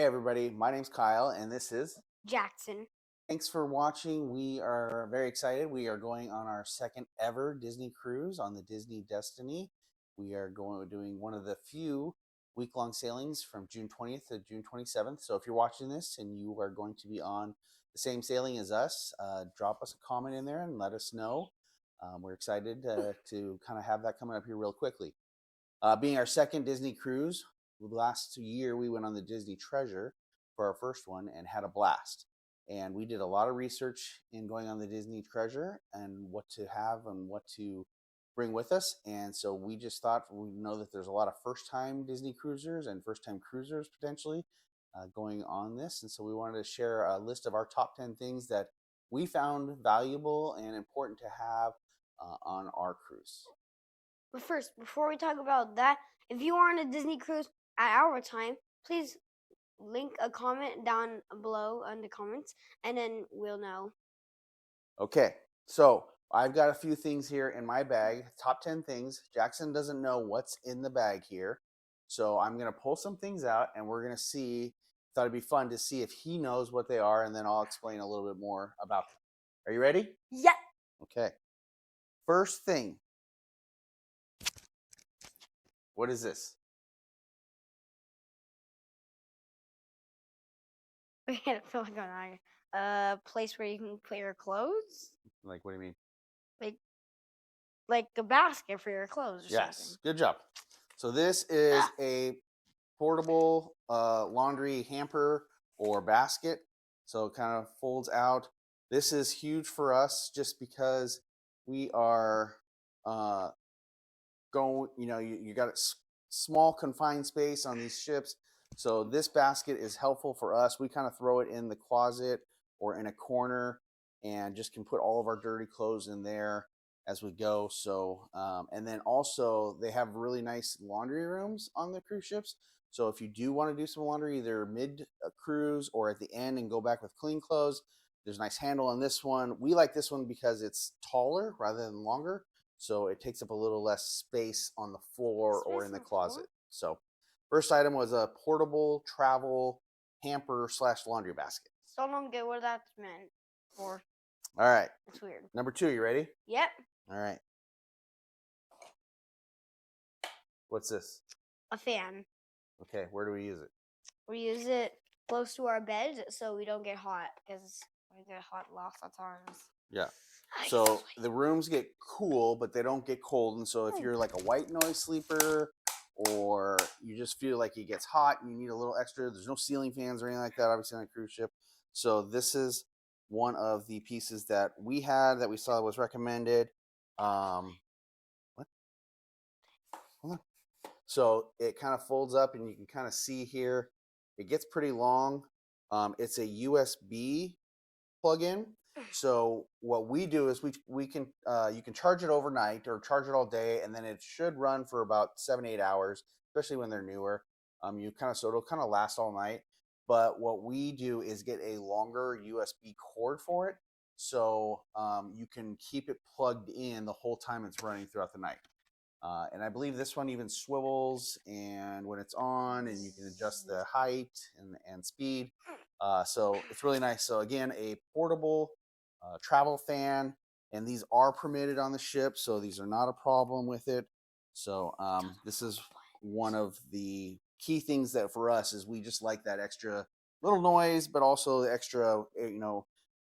everybody, my name's Kyle and this is Jackson. Thanks for watching. We are very excited. We are going on our second ever Disney cruise on the Disney Destiny. We are doing one of the few week-long sailings from June 20th to June 27th. So if you're watching this and you are going to be on the same sailing as us, drop us a comment in there and let us know. We're excited to kind of have that coming up here real quickly. Being our second Disney cruise, last year we went on the Disney Treasure for our first one and had a blast. And we did a lot of research in going on the Disney Treasure and what to have and what to bring with us. And so we just thought, we know that there's a lot of first-time Disney cruisers and first-time cruisers potentially going on this. And so we wanted to share a list of our top 10 things that we found valuable and important to have on our cruise. But first, before we talk about that, if you are on a Disney cruise at our time, please link a comment down below in the comments, and then we'll know. Okay, so I've got a few things here in my bag, top 10 things. Jackson doesn't know what's in the bag here. So I'm going to pull some things out and we're going to see. Thought it'd be fun to see if he knows what they are, and then I'll explain a little bit more about them. Are you ready? Yeah. Okay. First thing. What is this? I feel like I'm a place where you can put your clothes. Like, what do you mean? Like a basket for your clothes or yes, something. good job. So this is a portable laundry hamper or basket. So it kind of folds out. This is huge for us just because we are going, you got a small confined space on these ships. So this basket is helpful for us. We kind of throw it in the closet or in a corner and just can put all of our dirty clothes in there as we go. So, and then also they have really nice laundry rooms on the cruise ships. So if you do want to do some laundry, either mid-cruise or at the end and go back with clean clothes, there's a nice handle on this one. We like this one because it's taller rather than longer. So it takes up a little less space on the floor or in the closet. So first item was a portable travel hamper / laundry basket. Still don't get what that's meant for. All right. It's weird. Number 2, you ready? Yep. All right. What's this? A fan. Okay, where do we use it? We use it close to our bed so we don't get hot, because we get hot lots of times. Yeah. So the rooms get cool, but they don't get cold. And so if you're like a white noise sleeper, or you just feel like it gets hot and you need a little extra, there's no ceiling fans or anything like that, obviously, on a cruise ship. So this is one of the pieces that we had that we saw was recommended. What? Hold on. So it kind of folds up and you can kind of see here, it gets pretty long. It's a USB plug-in. So what we do is we can you can charge it overnight or charge it all day, and then it should run for about 7-8 hours, especially when they're newer. So it'll kind of last all night. But what we do is get a longer USB cord for it, so you can keep it plugged in the whole time it's running throughout the night. And I believe this one even swivels, and when it's on, and you can adjust the height and speed. So it's really nice. So again, a portable travel fan, and these are permitted on the ship, so these are not a problem with it. So this is one of the key things that for us is we just like that extra little noise, but also the extra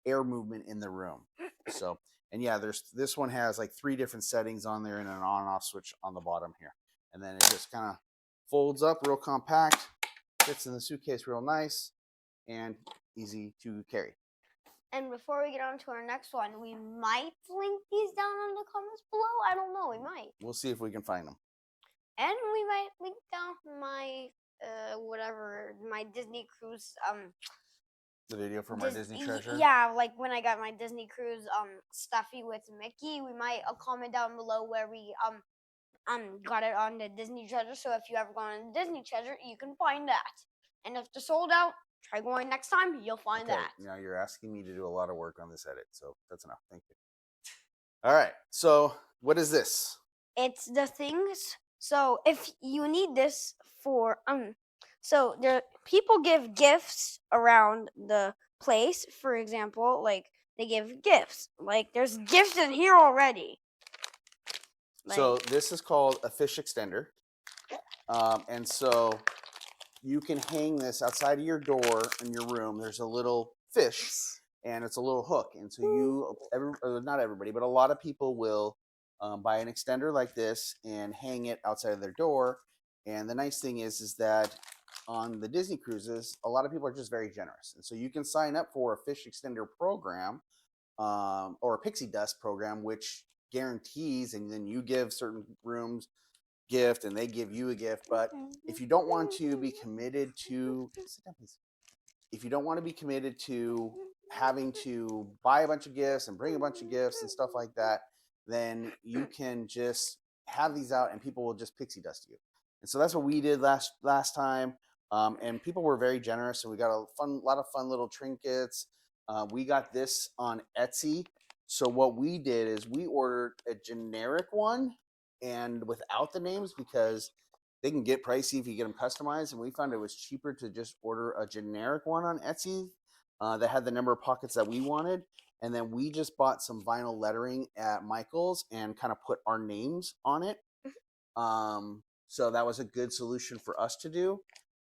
air movement in the room. So, and yeah, this one has like 3 different settings on there and an on-off switch on the bottom here, and then it just kind of folds up real compact, fits in the suitcase real nice and easy to carry. And before we get on to our next one, we might link these down in the comments below. I don't know. We might. We'll see if we can find them. And we might link down my my Disney cruise the video for my Disney Treasure. Yeah, like when I got my Disney cruise stuffy with Mickey. We might comment down below where we got it on the Disney Treasure. So if you ever go on the Disney Treasure, you can find that. And if they're sold out, try going next time. You'll find that. Now you're asking me to do a lot of work on this edit, so that's enough. Thank you. All right. So what is this? It's the things. So if you need this for so people give gifts around the place. For example, like they give gifts. Like there's gifts in here already. So this is called a fish extender. And so you can hang this outside of your door in your room. There's a little fish and it's a little hook. And so not everybody, but a lot of people will buy an extender like this and hang it outside of their door. And the nice thing is that on the Disney cruises, a lot of people are just very generous. And so you can sign up for a fish extender program or a pixie dust program, which guarantees, and then you give certain rooms gift and they give you a gift. But if you don't want to be committed to sit down, please. If you don't want to be committed to having to buy a bunch of gifts and bring a bunch of gifts and stuff like that, then you can just have these out and people will just pixie dust you. And so that's what we did last time. And people were very generous, and we got a lot of fun little trinkets. We got this on Etsy. So what we did is we ordered a generic one and without the names, because they can get pricey if you get them customized. And we found it was cheaper to just order a generic one on Etsy that had the number of pockets that we wanted. And then we just bought some vinyl lettering at Michael's and kind of put our names on it. So that was a good solution for us to do.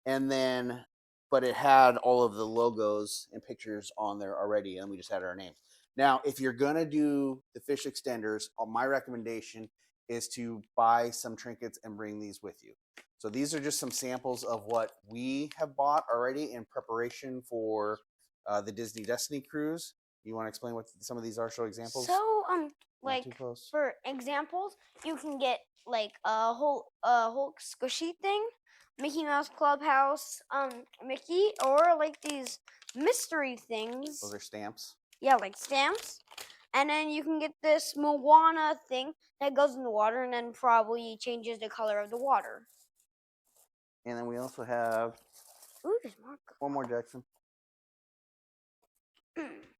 And then, but it had all of the logos and pictures on there already, and we just had our names. Now, if you're going to do the fish extenders, my recommendation is to buy some trinkets and bring these with you. So these are just some samples of what we have bought already in preparation for the Disney Destiny cruise. You want to explain what some of these are? Show examples. So like for examples, you can get like a whole squishy thing, Mickey Mouse Clubhouse, Mickey, or like these mystery things. Those are stamps. Yeah, like stamps. And then you can get this Moana thing that goes in the water and then probably changes the color of the water. And then we also have there's more. One more, Jackson.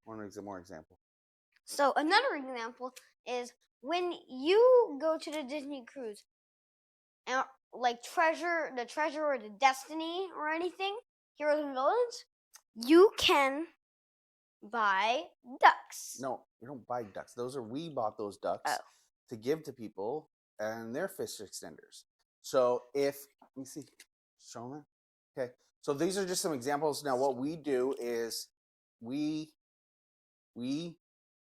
One more example. So another example is when you go to the Disney cruise, and like the treasure or the destiny or anything, Heroes and Villains, you can buy ducks. No, you don't buy ducks. We bought those ducks to give to people and their fish extenders. So let me see, show them. Okay, so these are just some examples. Now what we do is we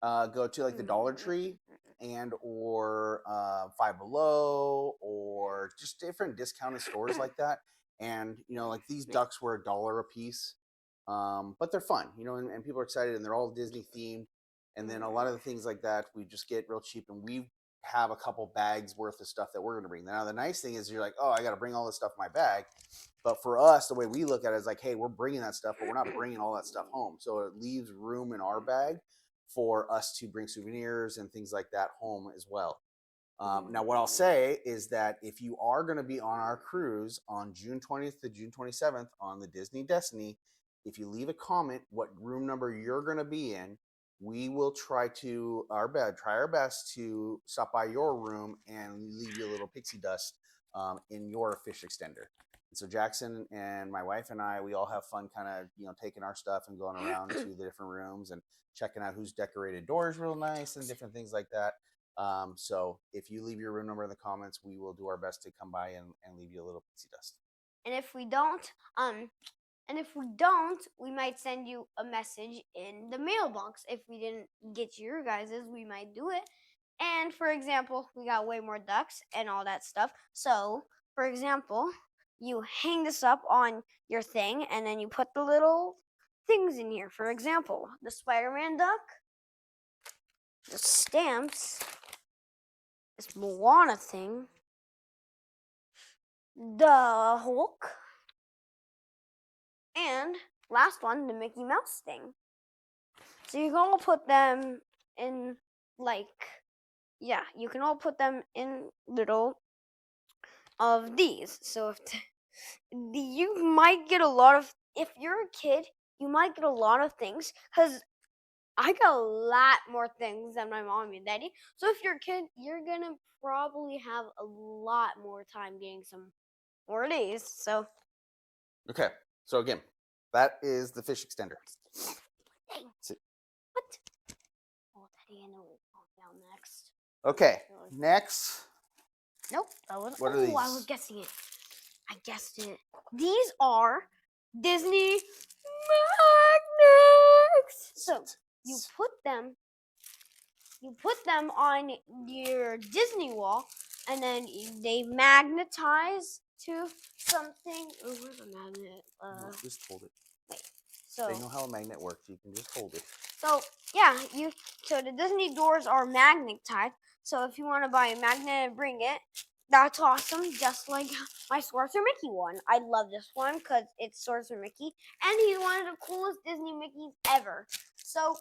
go to like the Dollar Tree and or Five Below or just different discounted stores like that. And like these ducks were $1 a piece. But they're fun, and people are excited, and they're all Disney themed. And then a lot of the things like that, we just get real cheap, and we have a couple bags worth of stuff that we're going to bring. Now, the nice thing is you're like, oh, I got to bring all this stuff in my bag. But for us, the way we look at it is like, hey, we're bringing that stuff, but we're not bringing all that stuff home. So it leaves room in our bag for us to bring souvenirs and things like that home as well. Now, what I'll say is that if you are going to be on our cruise on June 20th to June 27th on the Disney Destiny, if you leave a comment what room number you're going to be in, we will try our best to stop by your room and leave you a little pixie dust in your fish extender. And so Jackson and my wife and I, we all have fun kind of, taking our stuff and going around to the different rooms and checking out who's decorated doors real nice and different things like that. So if you leave your room number in the comments, we will do our best to come by and leave you a little pixie dust. And if we don't, we might send you a message in the mailbox. If we didn't get your guys's, we might do it. And for example, we got way more ducks and all that stuff. So, for example, you hang this up on your thing and then you put the little things in here. For example, the Spider-Man duck, the stamps, this Moana thing, the Hulk, and last one, the Mickey Mouse thing. So you can all put them in you can all put them in little of these. So you might get if you're a kid, you might get a lot of things, because I got a lot more things than my mom and daddy. So if you're a kid, you're gonna probably have a lot more time getting some more of these. So okay. So again, that is the fish extender. Dang. Sit. What? Oh, Teddy, I know we'll calm down next. Okay, next. Nope. That was, What are I was these? guessing it. I guessed it. These are Disney magnets. So you put them on your Disney wall, and then they magnetize to something. Oh, where's the magnet? No, just hold it. So They know how a magnet works. You can just hold it. So yeah, so the Disney doors are magnetized. So if you want to buy a magnet and bring it, that's awesome. Just like my Sorcerer Mickey one. I love this one because it's Sorcerer Mickey, and he's one of the coolest Disney Mickeys ever. So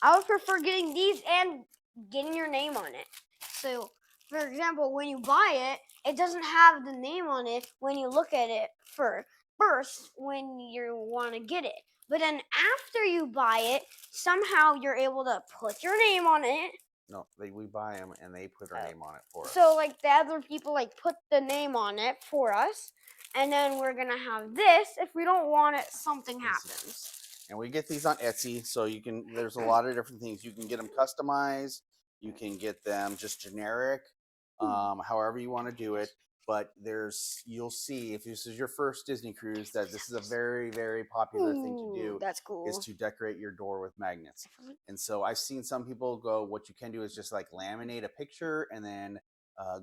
I would prefer getting these and getting your name on it. So for example, when you buy it, it doesn't have the name on it when you look at it first when you want to get it. But then after you buy it, somehow you're able to put your name on it. No, we buy them and they put our name on it for us. So like the other people like put the name on it for us, and then we're gonna have this. If we don't want it, something happens. And we get these on Etsy, so you can. There's a lot of different things. You can get them customized. You can get them just generic, however you want to do it. But you'll see if this is your first Disney cruise that this is a very, very popular thing to do. That's cool. Is to decorate your door with magnets. And so I've seen some people go. What you can do is just like laminate a picture and then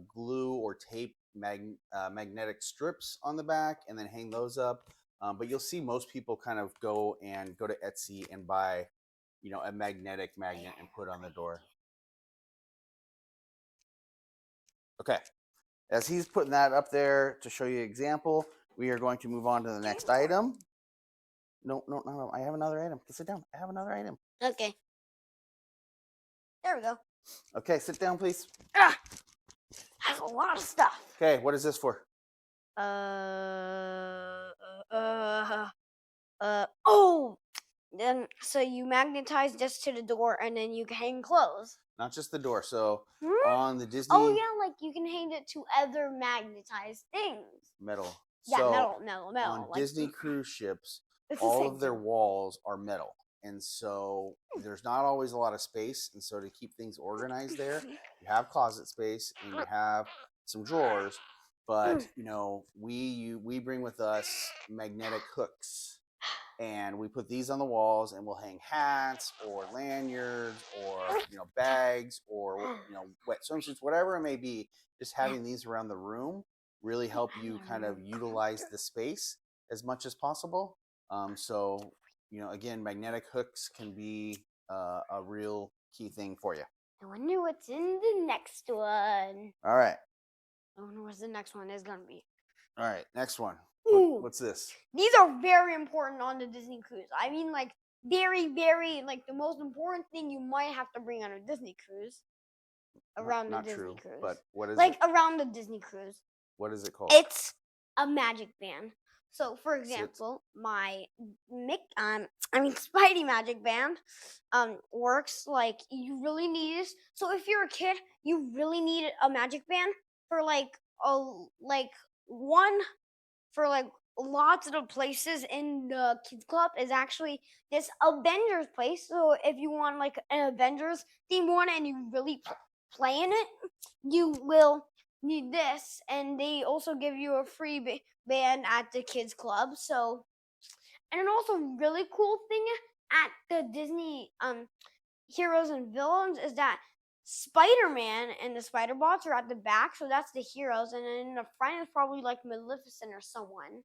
glue or tape magnetic strips on the back and then hang those up. But you'll see most people kind of go to Etsy and buy, a magnetic magnet and put on the door. Okay. As he's putting that up there to show you an example, we are going to move on to the next item. No. I have another item. Sit down. I have another item. Okay. There we go. Okay, sit down, please. That's a lot of stuff. Okay, what is this for? Then so you magnetize this to the door and then you can hang clothes. Not just the door. So on the Disney. Oh yeah, like you can hang it to other magnetized things. Metal. Yeah, so metal. On like Disney cruise ships, it's the all same of their thing. walls are metal. And so there's not always a lot of space. And so to keep things organized there, you have closet space and you have some drawers. But, we bring with us magnetic hooks. And we put these on the walls and we'll hang hats or lanyards or, bags or, wet swimsuits, whatever it may be. Just having these around the room really help you kind of utilize the space as much as possible. Again, magnetic hooks can be a real key thing for you. I wonder what's in the next one. All right. I wonder what the next one is going to be. All right, next one. What's this? These are very important on the Disney cruise. I mean, like, very, very, like, the most important thing you might have to bring on a Disney cruise. Around the Disney cruise. But what is like, around the Disney cruise. What is it called? It's a magic band. So, for example, my Spidey magic band works like you really need it. So if you're a kid, you really need a magic band for lots of the places in the kids club is actually this Avengers place. So if you want like an Avengers themed one and you really play in it, you will need this. And they also give you a free band at the kids club. So, and an also really cool thing at the Disney Heroes and Villains is that Spider-Man and the Spider-Bots are at the back, so that's the heroes, and then in the front is probably like Maleficent or someone.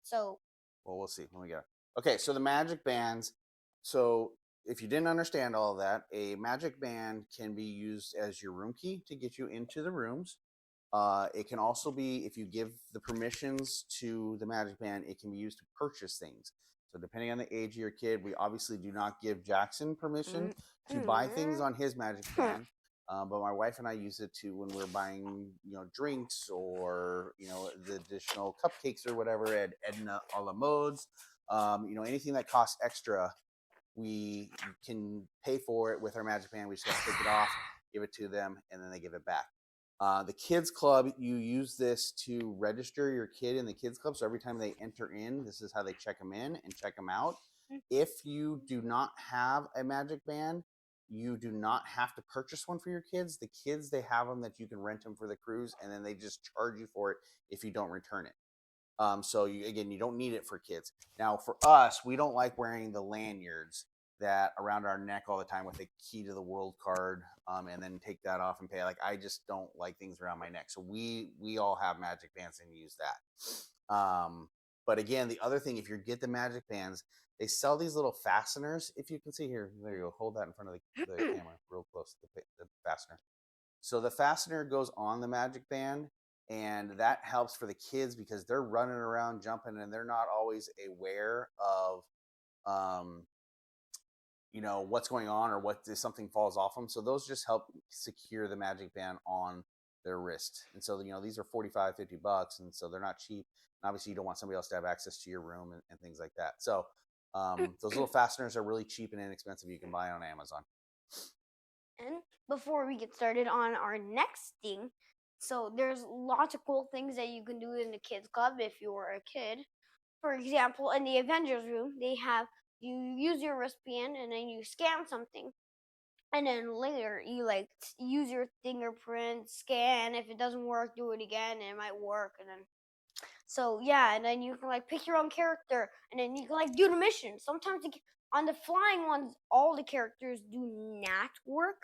So, well, we'll see when we get it. Okay, so the magic bands. So if you didn't understand all of that, a magic band can be used as your room key to get you into the rooms. It can also be, if you give the permissions to the magic band, it can be used to purchase things. So depending on the age of your kid, we obviously do not give Jackson permission to buy things on his magic band. But my wife and I use it when we're buying, drinks or, the additional cupcakes or whatever at Edna a la Modes. Anything that costs extra, we can pay for it with our magic band. We just got to take it off, give it to them, and then they give it back. The kids club, you use this to register your kid in the kids club. So every time they enter in, this is how they check them in and check them out. If you do not have a magic band, you do not have to purchase one for your kids. The kids, they have them that you can rent them for the cruise, and then they just charge you for it if you don't return it. So you don't need it for kids. Now for us, we don't like wearing the lanyards that around our neck all the time with the key to the world card, and then take that off and pay. Like, I just don't like things around my neck. So we all have magic bands and use that. But again, the other thing, if you get the magic bands, they sell these little fasteners. If you can see here, there you go. Hold that in front of the camera real close, the fastener. So the fastener goes on the magic band, and that helps for the kids because they're running around jumping and they're not always aware of what's going on or what if something falls off them. So those just help secure the magic band on their wrist. And so these are $45-$50, and so they're not cheap. And obviously you don't want somebody else to have access to your room and things like that. So those little fasteners are really cheap and inexpensive. You can buy on Amazon. And before we get started on our next thing, so there's lots of cool things that you can do in the kids club if you're a kid. For example, in the Avengers room, you use your wristband and then you scan something, and then later you use your fingerprint scan. If it doesn't work, do it again, and it might work. And then and then you can pick your own character, and then you can do the mission. Sometimes on the flying ones, all the characters do not work,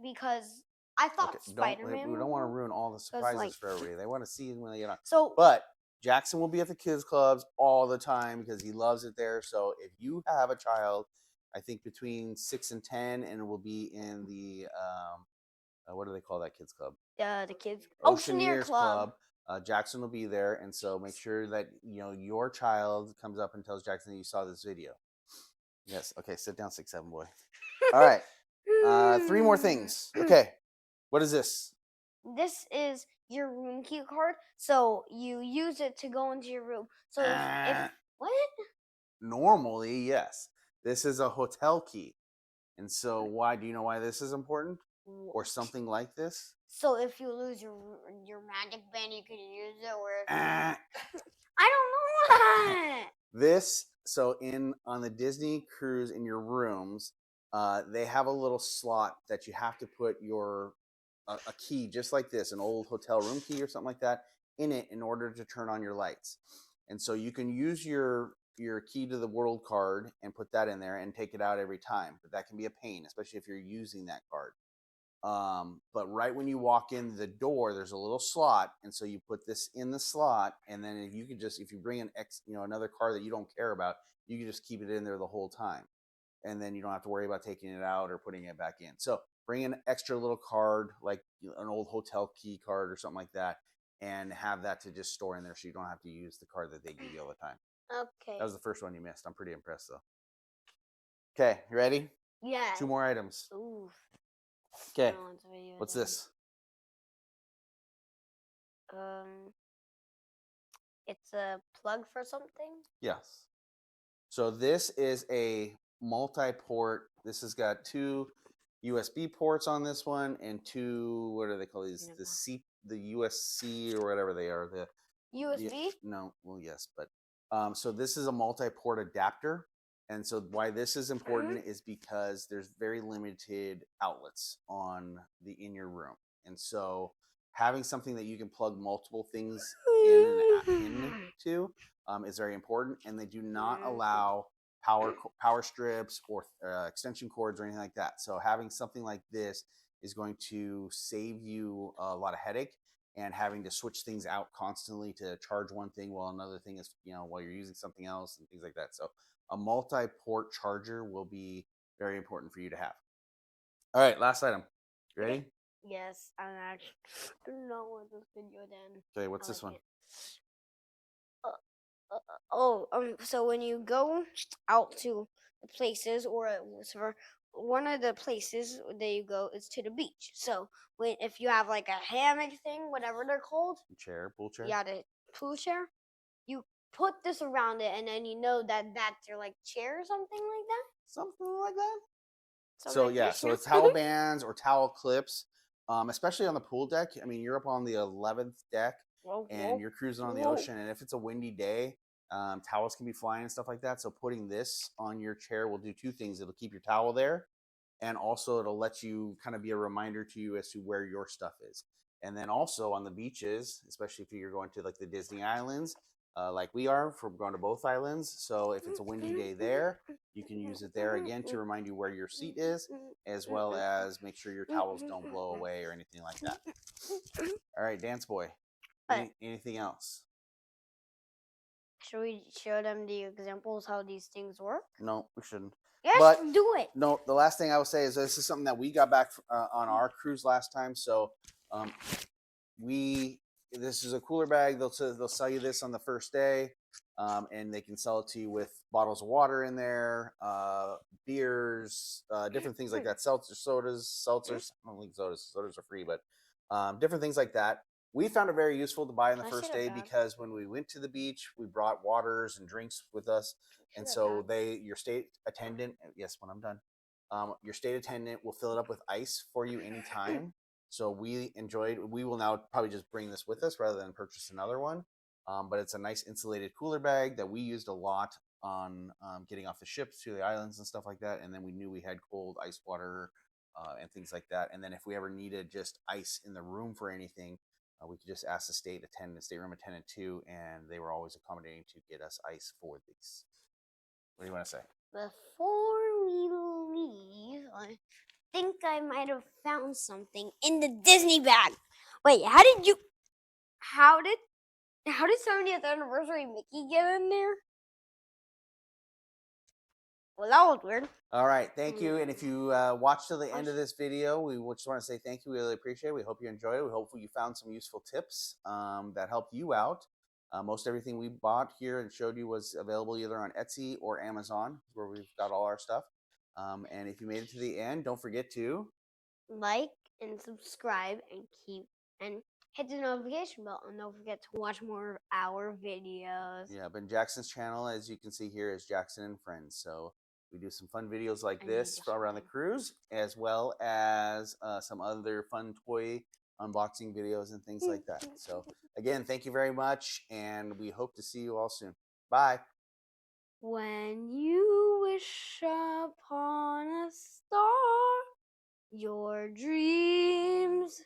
because I thought Spider-Man. We don't want to ruin all the surprises for everybody. They want to see when they get on. So, but Jackson will be at the kids clubs all the time because he loves it there. So if you have a child, I think between 6 and 10, and it will be in the what do they call that kids club? The kids Oceaneer Club. Jackson will be there, and so make sure that your child comes up and tells Jackson that you saw this video. Yes. Okay. Sit down, 6'7" boy. All right. 3 more things. Okay. What is this? This is your room key card. So you use it to go into your room. So if what? Normally, yes. This is a hotel key. And so do you know why this is important? Or something like this? So if you lose your magic band, you can use it, or I don't know. On the Disney cruise in your rooms, they have a little slot that you have to put a key just like this, an old hotel room key or something like that, in it in order to turn on your lights. And so you can use your key to the world card and put that in there and take it out every time. But that can be a pain, especially if you're using that card. But right when you walk in the door, there's a little slot, and so you put this in the slot, and then if you bring an another card that you don't care about, you can just keep it in there the whole time, and then you don't have to worry about taking it out or putting it back in. So bring an extra little card, like an old hotel key card or something like that, and have that to just store in there, so you don't have to use the card that they give you all the time. Okay. That was the first one you missed. I'm pretty impressed though. Okay, you ready? Yeah. 2 more items. Ooh. Okay. What's this? It's a plug for something? Yes. So this is a multi-port. This has got 2 USB ports on this one and 2, what do they call these? The USC or whatever they are. The USB? No, well, yes, but so this is a multi-port adapter. And so why this is important is because there's very limited outlets in your room. And so having something that you can plug multiple things into is very important. And they do not allow power strips or extension cords or anything like that. So having something like this is going to save you a lot of headache and having to switch things out constantly to charge one thing while another thing is, while you're using something else and things like that. So a multi-port charger will be very important for you to have. All right, last item. You ready? Yes, I'm actually not want this video then. Okay, what's this one? So when you go out to the places or whatever, one of the places that you go is to the beach. So if you have like a hammock thing, whatever they're called, Pool chair. Yeah, the pool chair. You put this around it, and then you know that's your chair or something like that. Something like that. Something So like yeah, this, so it's towel bands or towel clips. especially on the pool deck. I mean, you're up on the 11th deck and you're cruising on the ocean, and if it's a windy day, towels can be flying and stuff like that. So putting this on your chair will do two things. It'll keep your towel there, and also it'll let you kind of be a reminder to you as to where your stuff is. And then also on the beaches, especially if you're going to like the Disney Islands, like we are, for going to both islands. So if it's a windy day there, you can use it there again to remind you where your seat is, as well as make sure your towels don't blow away or anything like that. All right, Dance Boy. Anything else? Should we show them the examples how these things work? No, we shouldn't. Yes, But do it. no, the last thing I will say is this is something that we got back on our cruise last time. So this is a cooler bag. They'll sell you this on the first day, and they can sell it to you with bottles of water in there, beers, different things like that. Seltzers. I don't think sodas are free, but different things like that. We found it very useful to buy on the first day because when we went to the beach, we brought waters and drinks with us. And so your state attendant, yes, when I'm done, your state attendant will fill it up with ice for you anytime. So we will now probably just bring this with us rather than purchase another one. But it's a nice insulated cooler bag that we used a lot on getting off the ships to the islands and stuff like that. And then we knew we had cold ice water and things like that. And then if we ever needed just ice in the room for anything, we could just ask the stateroom attendant too, and they were always accommodating to get us ice for these. What do you want to say? Before we leave, I think I might have found something in the Disney bag. Wait, how did 70th anniversary Mickey get in there? Well, that was weird. All right, thank you. And if you watched till the end of this video, we just want to say thank you. We really appreciate it. We hope you enjoyed it. We hope you found some useful tips that helped you out. Most everything we bought here and showed you was available either on Etsy or Amazon, where we've got all our stuff. And if you made it to the end, don't forget to like and subscribe and hit the notification bell, and don't forget to watch more of our videos. Yeah, but Jackson's channel, as you can see here, is Jackson and Friends. So we do some fun videos like this around the cruise, as well as some other fun toy unboxing videos and things like that. So again, thank you very much, and we hope to see you all soon. Bye. When you wish upon a star, your dreams